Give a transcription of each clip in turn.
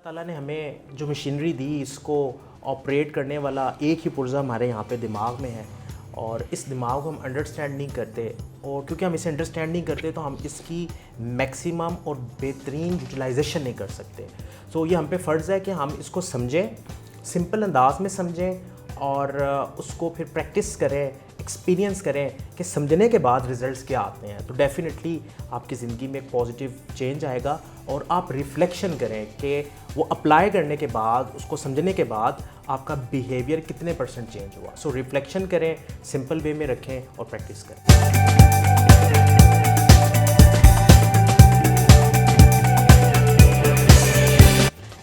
ताला ने हमें जो मशीनरी दी इसको ऑपरेट करने वाला एक ही पुर्जा हमारे यहाँ पे दिमाग में है और इस दिमाग को हम अंडरस्टैंड नहीं करते और क्योंकि हम इसे अंडरस्टैंड नहीं करते तो हम इसकी मैक्सिमम और बेहतरीन यूटिलाइजेशन नहीं कर सकते। सो ये हम पे फ़र्ज़ है कि हम इसको समझें, सिंपल अंदाज में समझें और उसको फिर प्रैक्टिस करें, एक्सपीरियंस करें कि समझने के बाद रिज़ल्ट्स क्या आते हैं। तो डेफ़िनेटली आपकी ज़िंदगी में एक पॉजिटिव चेंज आएगा और आप रिफ़्लेक्शन करें कि वो अप्लाई करने के बाद, उसको समझने के बाद आपका बिहेवियर कितने % चेंज हुआ। सो रिफ़्लेक्शन करें, सिंपल वे में रखें और प्रैक्टिस करें।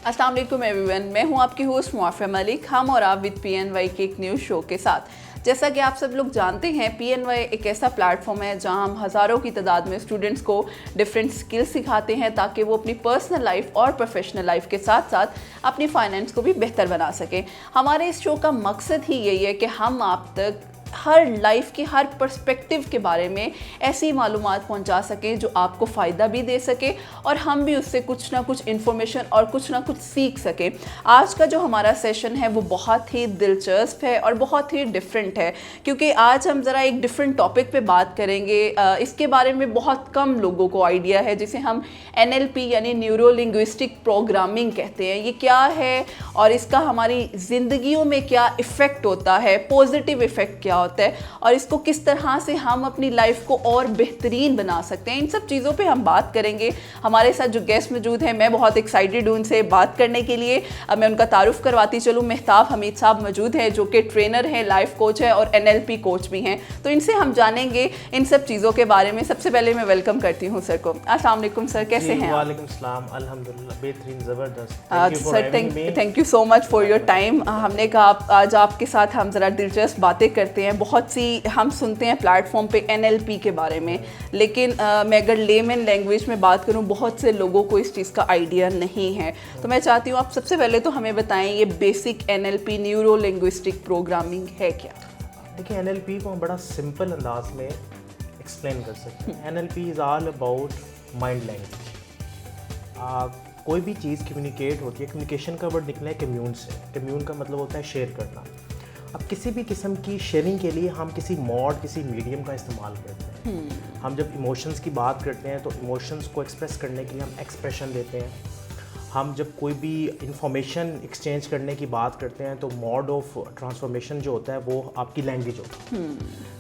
अस्सलाम वालेकुम एवरीवन, मैं हूं आपकी होस्ट मुआफ़िया मलिक। हम और आप विद PNY के एक न्यूज़ शो के साथ। जैसा कि आप सब लोग जानते हैं, PNY एक ऐसा प्लेटफॉर्म है जहां हम हज़ारों की तादाद में स्टूडेंट्स को डिफरेंट स्किल्स सिखाते हैं ताकि वो अपनी पर्सनल लाइफ और प्रोफेशनल लाइफ के साथ साथ अपनी फाइनेंस को भी बेहतर बना सकें। हमारे इस शो का मकसद ही यही है कि हम आप तक हर लाइफ के हर पर्सपेक्टिव के बारे में ऐसी मालूमात पहुंचा सकें जो आपको फ़ायदा भी दे सके और हम भी उससे कुछ ना कुछ इन्फॉर्मेशन और कुछ ना कुछ सीख सकें। आज का जो हमारा सेशन है वो बहुत ही दिलचस्प है और बहुत ही डिफरेंट है क्योंकि आज हम ज़रा एक डिफरेंट टॉपिक पे बात करेंगे। इसके बारे में बहुत कम लोगों को आइडिया है, जिसे हम NLP यानी न्यूरो लिंग्विस्टिक प्रोग्रामिंग कहते हैं। ये क्या है और इसका हमारी ज़िंदगियों में क्या इफ़ेक्ट होता है, पॉजिटिव इफ़ेक्ट क्या होता है और इसको किस तरह से हम अपनी लाइफ को और बेहतरीन बना सकते हैं, इन सब चीज़ों पे हम बात करेंगे। हमारे साथ जो गेस्ट मौजूद हैं, मैं बहुत एक्साइटेड हूँ उनसे बात करने के लिए। अब मैं उनका तारुफ करवाती चलूँ। मेहताब हमीद साहब मौजूद हैं जो कि ट्रेनर हैं, लाइफ कोच है और NLP कोच भी हैं। तो इनसे हम जानेंगे इन सब चीज़ों के बारे में। सबसे पहले मैं वेलकम करती हूँ सर को। अस्सलाम वालेकुम सर, कैसे हैं? वालेकुम सलाम, अल्हम्दुलिल्लाह, बेहतरीन, ज़बरदस्त। Sir thank you so much for your time. हमने कहा आज आपके साथ हम ज़रा दिलचस्प बातें करते हैं। बहुत सी हम सुनते हैं प्लेटफॉर्म पे NLP के बारे में, लेकिन मैं अगर लेमन लैंग्वेज में बात करूं, बहुत से लोगों को इस चीज़ का आइडिया नहीं है। तो मैं चाहती हूं आप सबसे पहले तो हमें बताएं ये basic NLP neuro linguistic programming है क्या? देखिए, NLP को हम बड़ा सिंपल अंदाज में एक्सप्लेन कर सकते हैं। NLP is all about mind language. कोई भी चीज़ कम्युनिकेट होती है, कम्युनिकेशन का वर्ड निकला है कम्यून से। कम्यून का मतलब होता है शेयर करना। अब किसी भी किस्म की शेयरिंग के लिए हम किसी मोड, किसी मीडियम का इस्तेमाल करते हैं। हम जब इमोशंस की बात करते हैं तो इमोशंस को एक्सप्रेस करने के लिए हम एक्सप्रेशन देते हैं। हम जब कोई भी इंफॉर्मेशन एक्सचेंज करने की बात करते हैं तो मोड ऑफ ट्रांसफॉर्मेशन जो होता है वो आपकी लैंग्वेज होती है।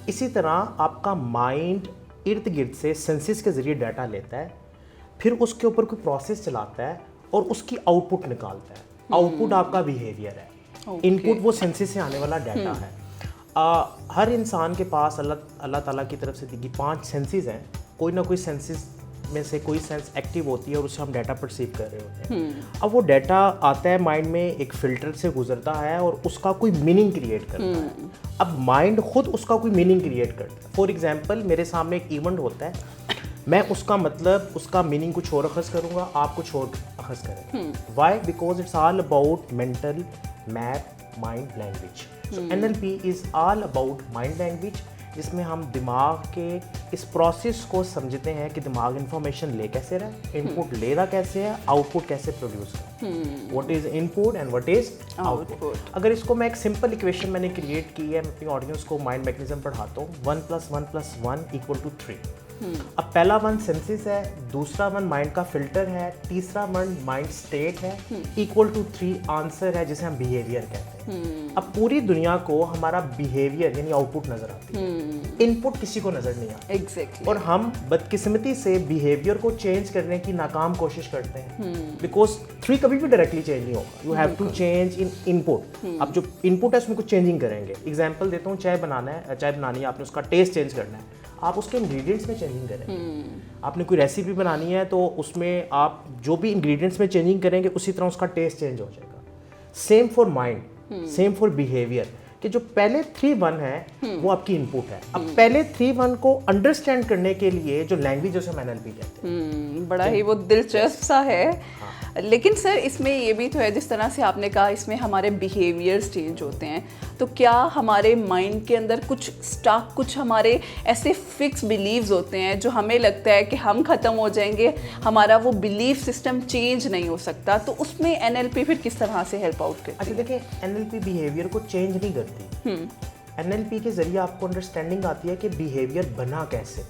इसी तरह आपका माइंड इर्द गिर्द से सेंसेस के ज़रिए डाटा लेता है, फिर उसके ऊपर कोई प्रोसेस चलाता है और उसकी आउटपुट निकालता है। आउटपुट आपका बिहेवियर है। इनपुट वो सेंसेस से आने वाला डाटा है। हर इंसान के पास अल्लाह ताला की तरफ से दी 5 सेंसेस हैं। कोई ना कोई सेंसेस में से कोई सेंस एक्टिव होती है और उससे हम डाटा परसीव कर रहे होते हैं। अब वो डाटा आता है माइंड में, एक फ़िल्टर से गुजरता है और उसका कोई मीनिंग क्रिएट करता है। अब माइंड खुद उसका कोई मीनिंग क्रिएट करता है। फॉर एग्जांपल, मेरे सामने एक इवेंट होता है, मैं उसका मतलब, उसका मीनिंग कुछ और अखज़ करूँगा, आप कुछ और अखज़ करेंगे। Why? Because it's all about mental map mind language. So NLP is all about mind language, जिसमें हम दिमाग के इस प्रोसेस को समझते हैं कि दिमाग इंफॉर्मेशन ले कैसे रहा है, इनपुट ले रहा कैसे है, आउटपुट कैसे प्रोड्यूस कर, what is input and what is output. अगर इसको मैं एक सिंपल इक्वेशन मैंने क्रिएट की है, मैं अपनी ऑडियंस को माइंड मैकेनिज्म पढ़ाता हूँ। 1 + 1 + 1 = 3। अब पहला 1 सेंसेस है, दूसरा 1 माइंड का फिल्टर है, तीसरा 1 माइंड स्टेट है, = 3 आंसर है जिसे हम बिहेवियर कहते हैं। अब पूरी दुनिया को हमारा बिहेवियर यानी आउटपुट नजर आती है, इनपुट किसी को नजर नहीं आता। Exactly. और हम बदकिस्मती से बिहेवियर को चेंज करने की नाकाम कोशिश करते हैं, बिकॉज 3 कभी भी डायरेक्टली चेंज नहीं होगा। You have to change in input. अब जो इनपुट है उसमें कुछ चेंजिंग करेंगे। एग्जाम्पल देता हूँ, चाय बनानी है, आपने उसका टेस्ट चेंज करना है, आप उसके इंग्रेडिएंट्स में चेंजिंग करेंगे। आपने कोई रेसिपी बनानी है तो उसमें आप जो भी इंग्रेडिएंट्स में चेंजिंग करेंगे उसी तरह उसका टेस्ट चेंज हो जाएगा। Same for mind, same for behaviour, कि जो पहले 3-1 है वो आपकी इनपुट है। अब पहले 3-1 को अंडरस्टैंड करने के लिए जो लैंग्वेज उसे हम NLP कहते हैं। बड़ा ही वो दिलचस्प सा है। लेकिन सर इसमें ये भी तो है, जिस तरह से आपने कहा इसमें हमारे बिहेवियर्स चेंज होते हैं, तो क्या हमारे माइंड के अंदर कुछ हमारे ऐसे फिक्स बिलीव्स होते हैं जो हमें लगता है कि हम ख़त्म हो जाएंगे, हमारा वो बिलीफ सिस्टम चेंज नहीं हो सकता, तो उसमें एनएलपी फिर किस तरह से हेल्प आउट करती है? अच्छा देखिए, एनएलपी बिहेवियर को चेंज नहीं करती। एनएलपी के जरिए आपको अंडरस्टैंडिंग आती है कि बिहेवियर बना कैसे,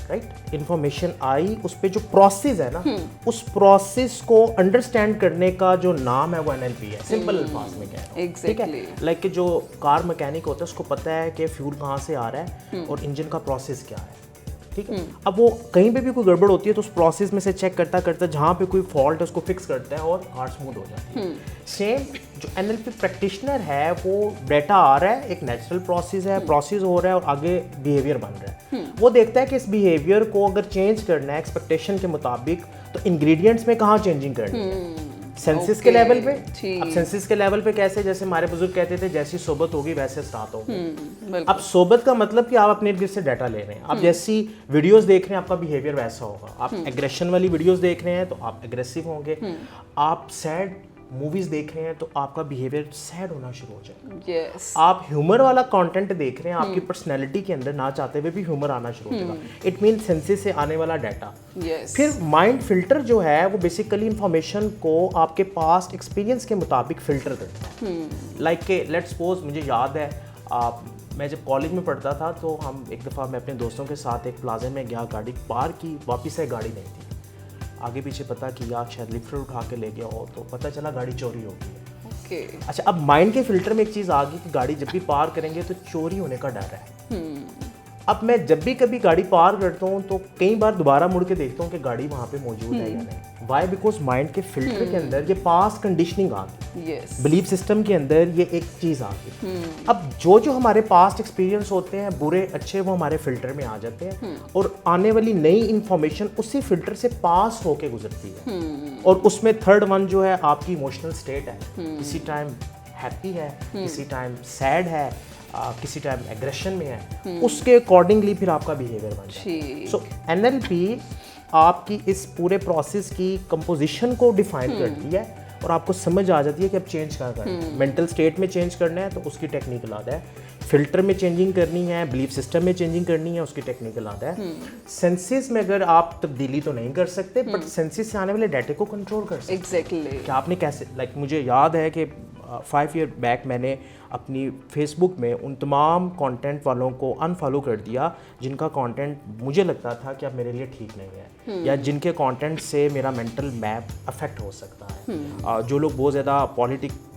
राइट? इंफॉर्मेशन आई, उस पे जो प्रोसेस है ना, उस प्रोसेस को अंडरस्टैंड करने का जो नाम है वो एनएलपी है। सिंपल अल्फाज में कह रहा हूं, ठीक है? लाइक कि जो कार मैकेनिक होता है उसको पता है कि फ्यूल कहाँ से आ रहा है और इंजन का प्रोसेस क्या है, ठीक है? अब वो कहीं पे भी कोई गड़बड़ होती है तो उस प्रोसेस में से चेक करता करता जहाँ पे कोई फॉल्ट है उसको फिक्स करता है और कार स्मूथ हो जाती है। सेम जो एनएलपी प्रैक्टिशनर है, वो डेटा आ रहा है, एक नेचुरल प्रोसेस है, प्रोसेस हो रहा है और आगे बिहेवियर बन रहा है। वो देखता है कि इस बिहेवियर को अगर चेंज करना है एक्सपेक्टेशन के मुताबिक, तो इंग्रेडिएंट्स में कहाँ चेंजिंग करनी है, सेंसिस के लेवल पे। अब सेंसिस के लेवल पे कैसे, जैसे हमारे बुजुर्ग कहते थे जैसी सोबत होगी वैसे स्टार्ट होगी। अब सोबत का मतलब कि आप अपने इर्द गिर्द से डाटा ले रहे हैं, आप जैसी वीडियोस देख रहे हैं आपका बिहेवियर वैसा होगा। आप एग्रेशन वाली वीडियोस देख रहे हैं तो आप एग्रेसिव होंगे, आप सैड मूवीज देख रहे हैं तो आपका बिहेवियर सैड होना शुरू हो जाएगा। yes. आप ह्यूमर वाला कंटेंट देख रहे हैं, आपकी पर्सनैलिटी के अंदर ना चाहते हुए भी ह्यूमर आना शुरू हो जाएगा। इट मीन सेंसेस से आने वाला डाटा। yes. फिर माइंड फिल्टर जो है वो बेसिकली इंफॉर्मेशन को आपके पास्ट एक्सपीरियंस के मुताबिक फिल्टर करता है। लाइक के लेट्स सपोज, मुझे याद है मैं जब कॉलेज में पढ़ता था तो हम एक दफ़ा मैं अपने दोस्तों के साथ एक प्लाजा में गया, गाड़ी पार्क की, वापस से गाड़ी नहीं थी, आगे पीछे पता किया, शायद लिफ्टर उठा के ले गया हो, तो पता चला गाड़ी चोरी हो गई है। okay. अच्छा, अब माइंड के फिल्टर में एक चीज़ आ गई कि गाड़ी जब भी पार करेंगे तो चोरी होने का डर है। अब मैं जब भी कभी गाड़ी पार करता हूँ तो कई बार दोबारा मुड़ के देखता हूँ कि गाड़ी वहाँ पे मौजूद है या नहीं। वाई? बिकॉज माइंड के फिल्टर के अंदर ये पास्ट कंडीशनिंग आ गई, बिलीफ सिस्टम के अंदर ये एक चीज़ आ गई। अब जो हमारे पास्ट एक्सपीरियंस होते हैं बुरे अच्छे, वो हमारे फिल्टर में आ जाते हैं और आने वाली नई इंफॉर्मेशन उसी फिल्टर से पास होके गुजरती है। और उसमें थर्ड वन जो है आपकी इमोशनल स्टेट है, किसी टाइम हैप्पी है, किसी टाइम सैड है, किसी टाइम एग्रेशन में है, उसके अकॉर्डिंगली फिर आपका बिहेवियर बन जाता है। सो एनएलपी आपकी इस पूरे प्रोसेस की कंपोजिशन को डिफाइन करती है और आपको समझ आ जाती है कि अब चेंज क्या करना है। मेंटल स्टेट में चेंज करना है तो उसकी टेक्निक अलग है, फिल्टर में चेंजिंग करनी है, बिलीफ सिस्टम में चेंजिंग करनी है, उसकी टेक्निक अलग है। सेंसेस में अगर आप तब्दीली तो नहीं कर सकते, बट सेंसेस से आने वाले डाटा को कंट्रोल कर सकते। एग्जैक्टली। कि आपने कैसे, लाइक मुझे याद है कि 5 ईयर बैक मैंने अपनी फेसबुक में उन तमाम कंटेंट वालों को अनफॉलो कर दिया जिनका कंटेंट मुझे लगता था कि अब मेरे लिए ठीक नहीं है, या जिनके कंटेंट से मेरा मेंटल मैप अफेक्ट हो सकता है। जो लोग बहुत ज़्यादा पॉलिटिक्स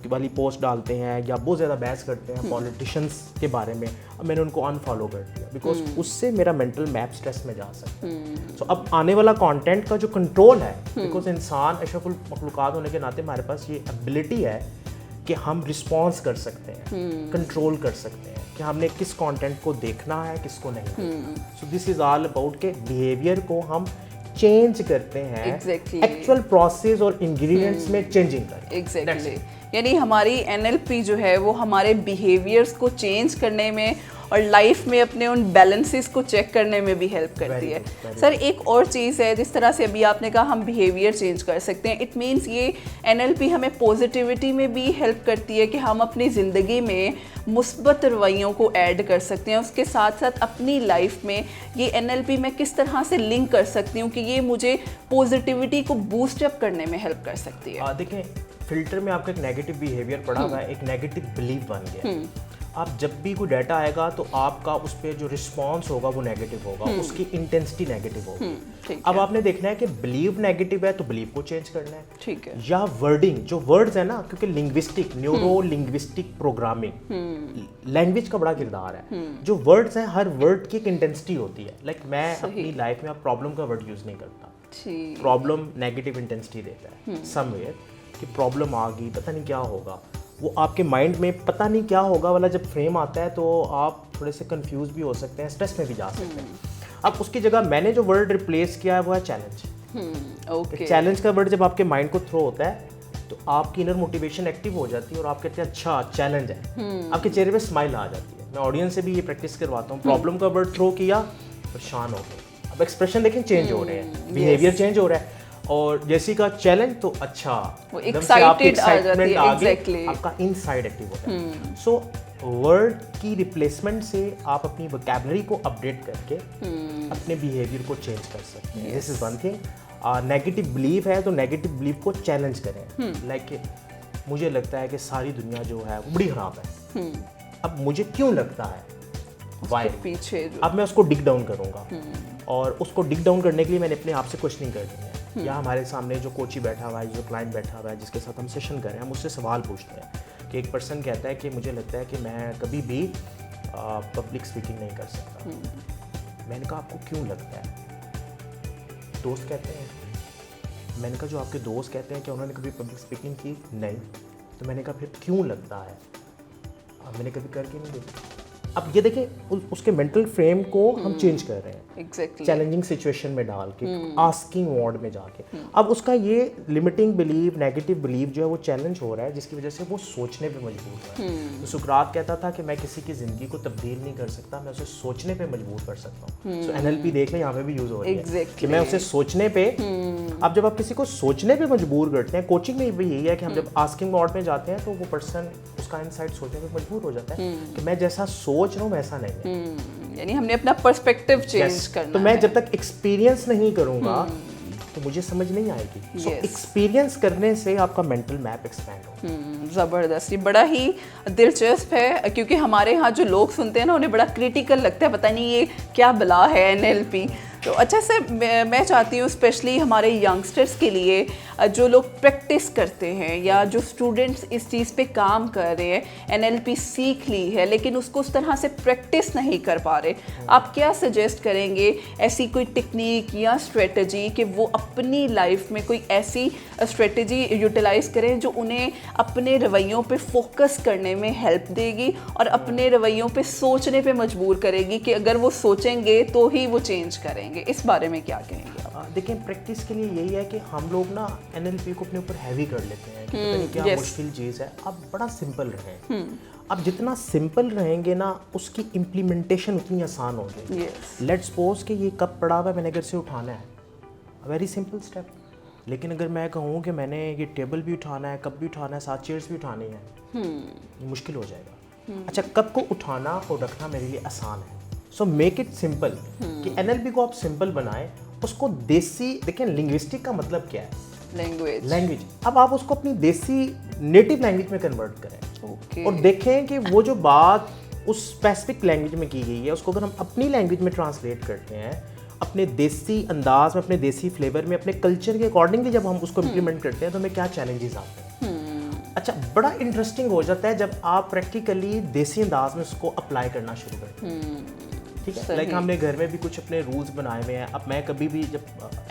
वाली पोस्ट डालते हैं या बहुत ज़्यादा बहस करते हैं पॉलिटिशियंस के बारे में, अब मैंने उनको अनफॉलो कर दिया बिकॉज उससे मेरा मेंटल मैप स्ट्रेस में जा सकता है। सो अब आने वाला कंटेंट का जो कंट्रोल है, बिकॉज इंसान अशरफुल मखलूक़ात होने के नाते हमारे पास ये एबिलिटी है कि हम रिस्पॉन्स कर सकते हैं, कंट्रोल कर सकते हैं कि हमने किस कंटेंट को देखना है, किसको नहीं। So this is all about के बिहेवियर को हम चेंज करते हैं, एक्चुअल प्रोसेस और इंग्रेडिएंट्स में चेंजिंग करते हैं। एग्जैक्टली। यानी हमारी एनएलपी जो है वो हमारे बिहेवियर्स को चेंज करने में और लाइफ में अपने उन बैलेंसेस को चेक करने में भी हेल्प करती है। सर एक और चीज़ है, जिस तरह से अभी आपने कहा हम बिहेवियर चेंज कर सकते हैं, इट मीन्स ये एनएलपी हमें पॉजिटिविटी में भी हेल्प करती है कि हम अपनी ज़िंदगी में मुस्बत रवैयों को ऐड कर सकते हैं। उसके साथ साथ अपनी लाइफ में ये एनएलपी मैं किस तरह से लिंक कर सकती हूँ कि ये मुझे पॉजिटिविटी को बूस्ट अप करने में हेल्प कर सकती है। देखें, फिल्टर में आपका एक नेगेटिव बिहेवियर पड़ा हुआ है, एक नेगेटिव बिलीफ बन गया। आप जब भी कोई डाटा आएगा तो आपका उस पर जो रिस्पॉन्स होगा वो नेगेटिव होगा, उसकी इंटेंसिटी नेगेटिव होगी। अब आपने देखना है कि बिलीव नेगेटिव है तो बिलीव को चेंज करना है, ठीक है, या वर्डिंग, जो वर्ड्स है ना, क्योंकि linguistic, neuro linguistic programming, language का बड़ा किरदार है। जो वर्ड्स हैं, हर वर्ड की एक इंटेंसिटी होती है। लाइक मैं अपनी लाइफ में प्रॉब्लम का वर्ड यूज नहीं करता, प्रॉब्लम नेगेटिव इंटेंसिटी देता है समवेयर, कि प्रॉब्लम आ गई, पता नहीं क्या होगा, वो आपके माइंड में पता नहीं क्या होगा वाला जब फ्रेम आता है तो आप थोड़े से कंफ्यूज भी हो सकते हैं, स्ट्रेस में भी जा सकते हैं। अब उसकी जगह मैंने जो वर्ड रिप्लेस किया है वो है चैलेंज। ओके। चैलेंज का वर्ड जब आपके माइंड को थ्रो होता है तो आपकी इनर मोटिवेशन एक्टिव हो जाती है और आप कहते हैं अच्छा चैलेंज है, आपके चेहरे पे स्माइल आ जाती है। मैं ऑडियंस से भी ये प्रैक्टिस करवाता हूँ, प्रॉब्लम का वर्ड थ्रो किया, परेशान हो गए, अब एक्सप्रेशन देखें चेंज हो रहे हैं, बिहेवियर चेंज हो रहा है। और जैसी का चैलेंज तो अच्छा वो एकदम से आपकी excited आ जाती है, excitement आ गई, exactly. आपका इनसाइड एक्टिव होता है। सो वर्ड की रिप्लेसमेंट से आप अपनी वोकैबुलरी को अपडेट करके अपने बिहेवियर को चेंज कर सकते हैं। This is one thing. Negative belief है तो नेगेटिव बिलीफ को चैलेंज करें। लाइक मुझे लगता है कि सारी दुनिया जो है वो बड़ी खराब है। अब मुझे क्यों लगता है, वाई, पीछे जो अब मैं उसको डिग डाउन करूंगा और उसको डिग डाउन करने के लिए मैंने अपने आप से क्वेश्चनिंग करनी है। या हमारे सामने जो कोची बैठा हुआ है, जो क्लाइंट बैठा हुआ है, जिसके साथ हम सेशन कर रहे हैं, हम उससे सवाल पूछते हैं कि एक पर्सन कहता है कि मुझे लगता है कि मैं कभी भी पब्लिक स्पीकिंग नहीं कर सकता। मैंने कहा आपको क्यों लगता है? दोस्त कहते हैं। मैंने कहा जो आपके दोस्त कहते हैं कि उन्होंने कभी पब्लिक स्पीकिंग की नहीं, तो मैंने कहा फिर क्यों लगता है? अब मैंने कभी करके नहीं देखा। अब ये देखें उसके मेंटल फ्रेम को हम चेंज कर रहे हैं, एग्जैक्टली चैलेंजिंग सिचुएशन में डाल के, आस्किंग मोड में जाके। अब उसका ये लिमिटिंग बिलीव, नेगेटिव बिलीव जो है वो चैलेंज हो रहा है, जिसकी वजह से वो सोचने पे मजबूर हो रहा है। तो सुकरात कहता था कि मैं किसी की ज़िंदगी को तब्दील नहीं कर सकता, मैं उसे सोचने पे मजबूर कर सकता हूँ। सो NLP देख लें, यहाँ पे भी यूज़ हो रही है कि मैं उसे सोचने पे। अब जब आप किसी को सोचने पे मजबूर करते हैं, कोचिंग में भी यही है कि हम जब आस्किंग मोड में जाते हैं तो वो पर्सन उसका इनसाइड सोचने पे मजबूर हो जाता है कि मैं जैसा सोच रहा हूँ वैसा नहीं है। यानी हमने अपना पर्सपेक्टिव चेंज करना तो मैं है। जब तक एक्सपीरियंस नहीं करूंगा तो मुझे समझ नहीं आएगी। सो एक्सपीरियंस करने से आपका मेंटल मैप एक्सपैंड होगा। ज़बरदस्त, ये बड़ा ही दिलचस्प है, क्योंकि हमारे यहाँ जो लोग सुनते हैं ना उन्हें बड़ा क्रिटिकल लगता है, पता नहीं ये क्या बला है NLP। तो अच्छा से मैं चाहती हूँ स्पेशली हमारे यंगस्टर्स के लिए जो लोग प्रैक्टिस करते हैं या जो स्टूडेंट्स इस चीज़ पे काम कर रहे हैं, NLP सीख ली है लेकिन उसको उस तरह से प्रैक्टिस नहीं कर पा रहे, आप क्या सजेस्ट करेंगे? ऐसी कोई टेक्निक या स्ट्रेटजी कि वो अपनी लाइफ में कोई ऐसी स्ट्रेटजी यूटिलाइज़ करें जो उन्हें अपने रवैयों पे फोकस करने में हेल्प देगी और अपने रवैयों पे सोचने पे मजबूर करेगी कि अगर वो सोचेंगे तो ही वो चेंज करेंगे। इस बारे में क्या कहेंगे आप? देखिए, प्रैक्टिस के लिए यही है कि हम लोग ना NLP को अपने ऊपर हैवी कर लेते हैं कि पता नहीं क्या मुश्किल चीज़ है। अब बड़ा सिंपल रहें। अब जितना सिंपल रहेंगे ना उसकी इम्प्लीमेंटेशन उतनी आसान होगी। लेट्स सपोज कि ये कप पड़ा हुआ है, मैंने घर से उठाना है, वेरी सिंपल स्टेप। लेकिन अगर मैं कहूँ कि मैंने ये टेबल भी उठाना है, कप भी उठाना है, 7 चेयर्स भी उठानी है, ये मुश्किल हो जाएगा। अच्छा, कप को उठाना और रखना मेरे लिए आसान है। सो मेक इट सिंपल कि NLP को आप सिंपल बनाएं, उसको देसी। देखें, लिंग्विस्टिक का मतलब क्या है? लैंग्वेज। अब आप उसको अपनी देसी नेटिव लैंग्वेज में कन्वर्ट करें और देखें कि वो जो बात उस स्पेसिफिक लैंग्वेज में की गई है उसको अगर हम अपनी लैंग्वेज में ट्रांसलेट करते हैं, अपने देसी अंदाज में, अपने देसी फ्लेवर में, अपने कल्चर के अकॉर्डिंगली जब हम उसको इम्प्लीमेंट करते हैं तो हमें क्या चैलेंजेस आते हैं। अच्छा, बड़ा इंटरेस्टिंग हो जाता है जब आप प्रैक्टिकली देसी अंदाज में उसको अप्लाई करना शुरू करते हैं। ठीक है, लाइक हमने घर में भी कुछ अपने रूल्स बनाए हुए हैं। अब मैं कभी भी जब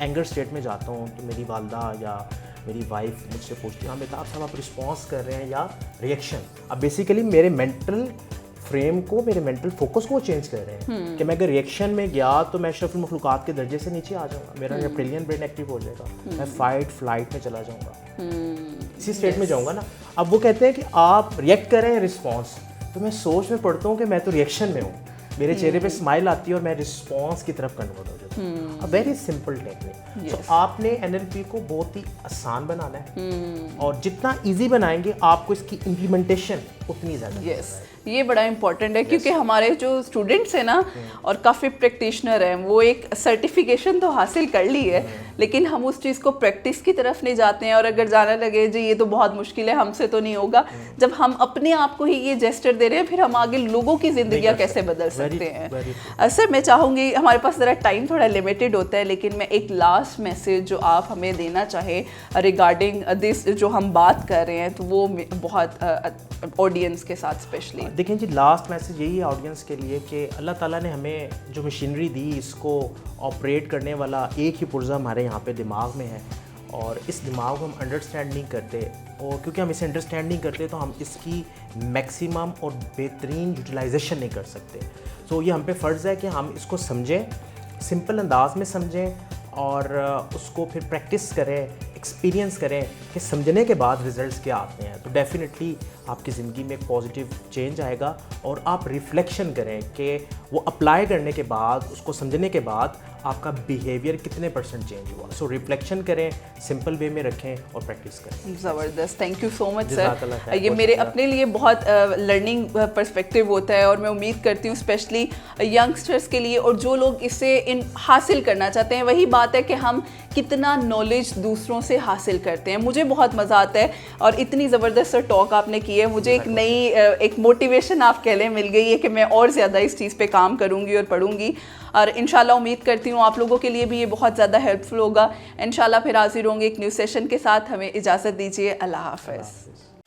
एंगर स्टेट में जाता हूँ तो मेरी वालदा या मेरी वाइफ मुझसे पूछती है, हाँ बेटा आप रिस्पॉन्स कर रहे हैं या रिएक्शन। अब बेसिकली मेरे मेंटल फ्रेम को, मेरे मेंटल फोकस को चेंज कर रहे हैं कि मैं अगर रिएक्शन में गया तो मैं अशरफुल मखलूकात के दर्जे से नीचे आ जाऊँगा, मेरा रेप्टिलियन ब्रेन एक्टिव हो जाएगा, मैं फाइट फ्लाइट में चला जाऊँगा, इसी स्टेट में जाऊँगा ना। अब वो कहते हैं कि आप रिएक्ट करें रिस्पॉन्स, तो मैं सोच में पढ़ता हूँ कि मैं तो रिएक्शन में हूँ, मेरे चेहरे पे स्माइल आती है और मैं रिस्पॉन्स की तरफ कन्वर्ट हो जाता हूँ। A very simple technique. तो आपने NLP को बहुत ही आसान बनाना है और जितना इजी बनाएंगे आपको इसकी इम्प्लीमेंटेशन उतनी ज़्यादा। ये बड़ा इंपॉर्टेंट है क्योंकि हमारे जो स्टूडेंट्स हैं ना और काफ़ी प्रैक्टिशनर हैं, वो एक सर्टिफिकेशन तो हासिल कर ली है लेकिन हम उस चीज़ को प्रैक्टिस की तरफ नहीं जाते हैं और अगर जाने लगे जी ये तो बहुत मुश्किल है, हमसे तो नहीं होगा, जब हम अपने आप को ही ये जेस्चर दे रहे हैं फिर हम आगे लोगों की ज़िंदगियाँ कैसे बदल सकते हैं। सर मैं चाहूँगी, हमारे पास ज़रा टाइम थोड़ा लिमिटेड होता है, लेकिन मैं एक लास्ट मैसेज जो आप हमें देना चाहें रिगार्डिंग दिस जो हम बात कर रहे हैं तो वो बहुत ऑडियंस के साथ स्पेशली। देखें जी, लास्ट मैसेज यही है ऑडियंस के लिए कि अल्लाह ताला ने हमें जो मशीनरी दी, इसको ऑपरेट करने वाला एक ही पुर्जा हमारे यहाँ पे दिमाग में है और इस दिमाग को हम अंडरस्टैंड नहीं करते, और क्योंकि हम इसे अंडरस्टैंड नहीं करते तो हम इसकी मैक्सिमम और बेहतरीन यूटिलाइजेशन नहीं कर सकते। तो ये हम पे फ़र्ज़ है कि हम इसको समझें, सिंपल अंदाज में समझें और उसको फिर प्रैक्टिस करें, एक्सपीरियंस करें कि समझने के बाद रिजल्ट्स क्या आते हैं, तो डेफिनेटली आपकी ज़िंदगी में एक पॉजिटिव चेंज आएगा और आप रिफ्लेक्शन करें कि वो अप्लाई करने के बाद, उसको समझने के बाद आपका बिहेवियर कितने % चेंज हुआ। सो रिफ्लेक्शन करें, सिंपल वे में रखें और प्रैक्टिस करें। ज़बरदस्त, थैंक यू सो मच जज़ाकल्लाह सर। खैर, ये बहुत मेरे शुक्रिया। अपने लिए बहुत लर्निंग पर्सपेक्टिव होता है और मैं उम्मीद करती हूँ स्पेशली यंगस्टर्स के लिए और जो लोग इससे हासिल करना चाहते हैं। वही बात है कि हम कितना नॉलेज दूसरों से हासिल करते हैं। मुझे बहुत मज़ा आता है और इतनी ज़बरदस्त टॉक आपने की है, मुझे एक नई एक मोटिवेशन आप कह लें मिल गई है कि मैं और ज़्यादा इस चीज़ पे काम करूँगी और पढ़ूँगी और इंशाल्लाह उम्मीद करती हूँ आप लोगों के लिए भी ये बहुत ज़्यादा हेल्पफुल होगा। इंशाल्लाह फिर हाजिर होंगे एक न्यू सेशन के साथ। हमें इजाज़त दीजिए, अल्लाह हाफ़िज़।